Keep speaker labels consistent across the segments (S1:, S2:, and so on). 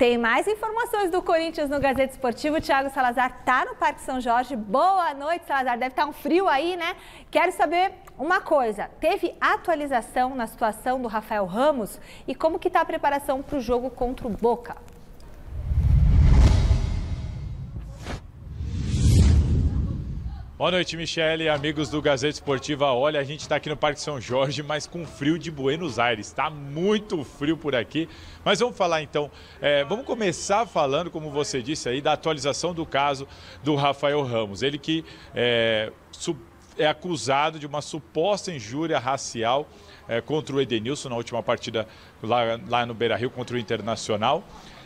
S1: Tem mais informações do Corinthians no Gazeta Esportivo. O Thiago Salazar está no Parque São Jorge. Boa noite, Salazar. Deve estar um frio aí, né? Quero saber uma coisa. Teve atualização na situação do Rafael Ramos? E como que está a preparação para o jogo contra o Boca?
S2: Boa noite, Michele, amigos do Gazeta Esportiva. Olha, a gente está aqui no Parque São Jorge, mas com frio de Buenos Aires. Está muito frio por aqui. Mas vamos falar então, vamos começar falando, como você disse aí, da atualização do caso do Rafael Ramos. Ele que é acusado de uma suposta injúria racial contra o Edenilson na última partida lá no Beira-Rio contra o Internacional.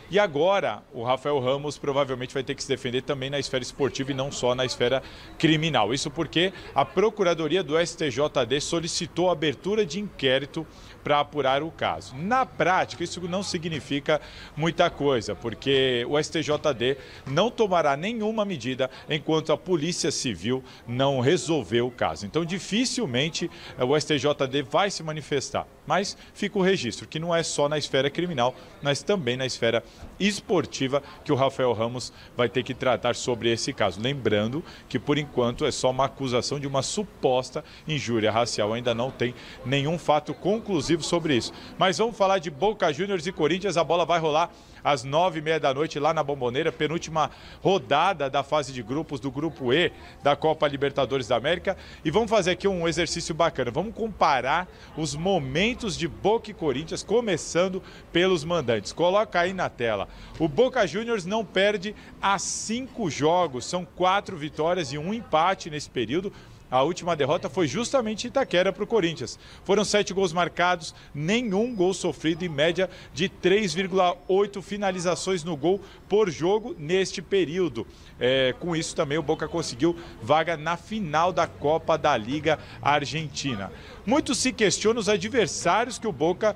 S2: E agora, o Rafael Ramos provavelmente vai ter que se defender também na esfera esportiva e não só na esfera criminal. Isso porque a Procuradoria do STJD solicitou a abertura de inquérito para apurar o caso. Na prática, isso não significa muita coisa, porque o STJD não tomará nenhuma medida enquanto a Polícia Civil não resolver o caso. Então, dificilmente o STJD vai se manifestar. Mas fica o registro, que não é só na esfera criminal, mas também na esfera esportiva que o Rafael Ramos vai ter que tratar sobre esse caso. Lembrando que, por enquanto, é só uma acusação de uma suposta injúria racial. Ainda não tem nenhum fato conclusivo sobre isso. Mas vamos falar de Boca Juniors e Corinthians. A bola vai rolar às 9h30 da noite lá na Bombonera, penúltima rodada da fase de grupos do Grupo E da Copa Libertadores da América. E vamos fazer aqui um exercício bacana. Vamos comparar os momentos de Boca e Corinthians, começando pelos mandantes. Coloca aí na tela. O Boca Juniors não perde há 5 jogos. São 4 vitórias e 1 empate nesse período. A última derrota foi justamente em Itaquera para o Corinthians. Foram 7 gols marcados, nenhum gol sofrido, em média de 3,8 finalizações no gol por jogo neste período. Com isso também o Boca conseguiu vaga na final da Copa da Liga Argentina. Muito se questiona os adversários que o Boca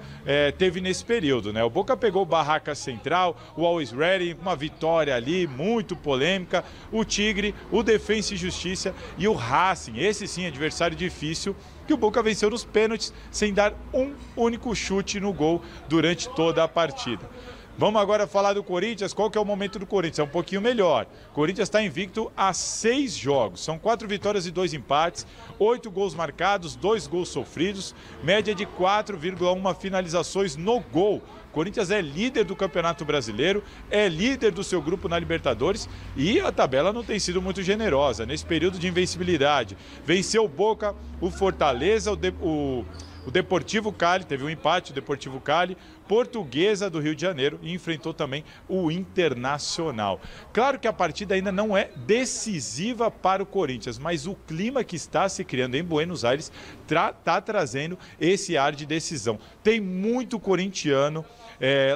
S2: teve nesse período, né? O Boca pegou o Barraca Central, o Always Ready, uma vitória ali muito polêmica, o Tigre, o Defensa e Justiça e o Racing. Esse sim, adversário difícil, que o Boca venceu nos pênaltis sem dar um único chute no gol durante toda a partida. Vamos agora falar do Corinthians. Qual que é o momento do Corinthians? É um pouquinho melhor. O Corinthians está invicto há 6 jogos. São 4 vitórias e 2 empates, 8 gols marcados, 2 gols sofridos, média de 4,1 finalizações no gol. O Corinthians é líder do Campeonato Brasileiro, é líder do seu grupo na Libertadores e a tabela não tem sido muito generosa nesse período de invencibilidade. Venceu o Boca, o Fortaleza, o Deportivo Cali, teve um empate, o Deportivo Cali, Portuguesa do Rio de Janeiro e enfrentou também o Internacional. Claro que a partida ainda não é decisiva para o Corinthians, mas o clima que está se criando em Buenos Aires está trazendo esse ar de decisão. Tem muito corintiano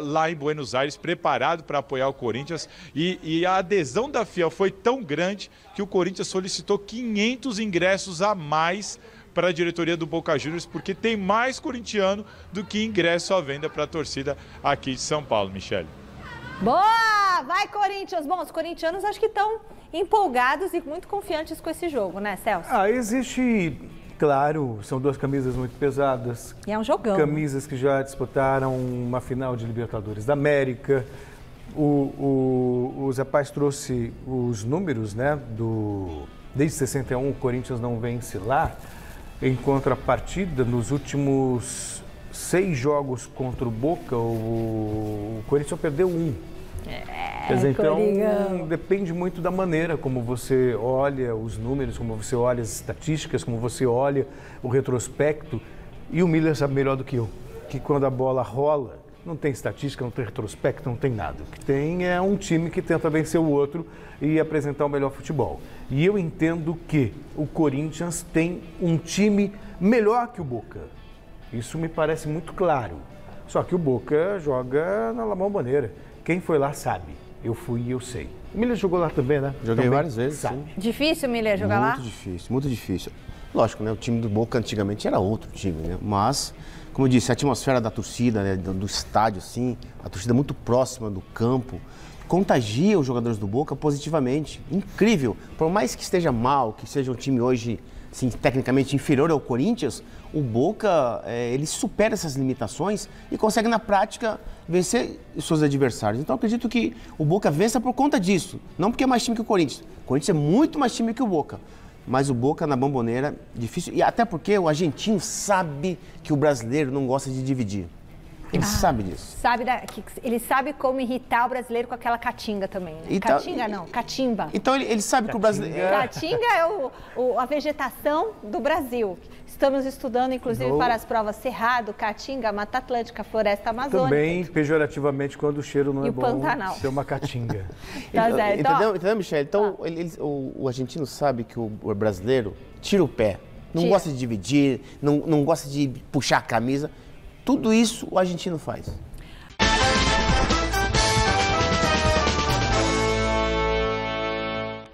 S2: lá em Buenos Aires preparado para apoiar o Corinthians e a adesão da Fiel foi tão grande que o Corinthians solicitou 500 ingressos a mais para a diretoria do Boca Juniors, porque tem mais corintiano do que ingresso à venda para a torcida aqui de São Paulo, Michele.
S1: Boa! Vai, Corinthians! Bom, os corintianos acho que estão empolgados e muito confiantes com esse jogo, né, Celso?
S3: Existe, claro, são 2 camisas muito pesadas.
S1: E é um jogão.
S3: Camisas que já disputaram uma final de Libertadores da América. O Zé Paz trouxe os números, né, desde 61 o Corinthians não vence lá. Em contrapartida, nos últimos 6 jogos contra o Boca, o Corinthians só perdeu 1. Quer dizer, então, depende muito da maneira como você olha os números, como você olha as estatísticas, como você olha o retrospecto. E o Miller sabe melhor do que eu, que quando a bola rola, não tem estatística, não tem retrospecto, não tem nada. O que tem é um time que tenta vencer o outro e apresentar o melhor futebol. E eu entendo que o Corinthians tem um time melhor que o Boca. Isso me parece muito claro. Só que o Boca joga na La Bombonera. Quem foi lá sabe. Eu fui e eu sei. O Miller jogou lá também, né?
S4: Joguei várias vezes,
S3: sabe.
S4: sim.
S1: Difícil, Miller, jogar lá?
S4: Muito difícil, muito difícil. Lógico, né? O time do Boca antigamente era outro time, né? Mas, como eu disse, a atmosfera da torcida, né? do estádio, assim, a torcida muito próxima do campo, contagia os jogadores do Boca positivamente. Incrível. Por mais que esteja mal, que seja um time hoje assim, tecnicamente inferior ao Corinthians, o Boca, ele supera essas limitações e consegue, na prática, vencer os seus adversários. Então, eu acredito que o Boca vença por conta disso, não porque é mais time que o Corinthians. O Corinthians é muito mais time que o Boca, mas o Boca na Bombonera, difícil. E até porque o argentino sabe que o brasileiro não gosta de dividir. Ele sabe disso.
S1: Ele sabe como irritar o brasileiro com aquela catinga também, né?
S4: Então,
S1: Catinga não, catimba.
S4: Então ele sabe que o brasileiro...
S1: Catinga é a vegetação do Brasil. Estamos estudando, inclusive, para as provas Cerrado, Caatinga, Mata Atlântica, Floresta Amazônica.
S3: Também, pejorativamente, quando o cheiro não é bom,
S1: Pantanal.
S3: ser uma caatinga.
S1: Tá certo.
S4: Entendeu, Michele? Então, o argentino sabe que o brasileiro tira o pé. Não gosta de dividir, não gosta de puxar a camisa. Tudo isso o argentino faz.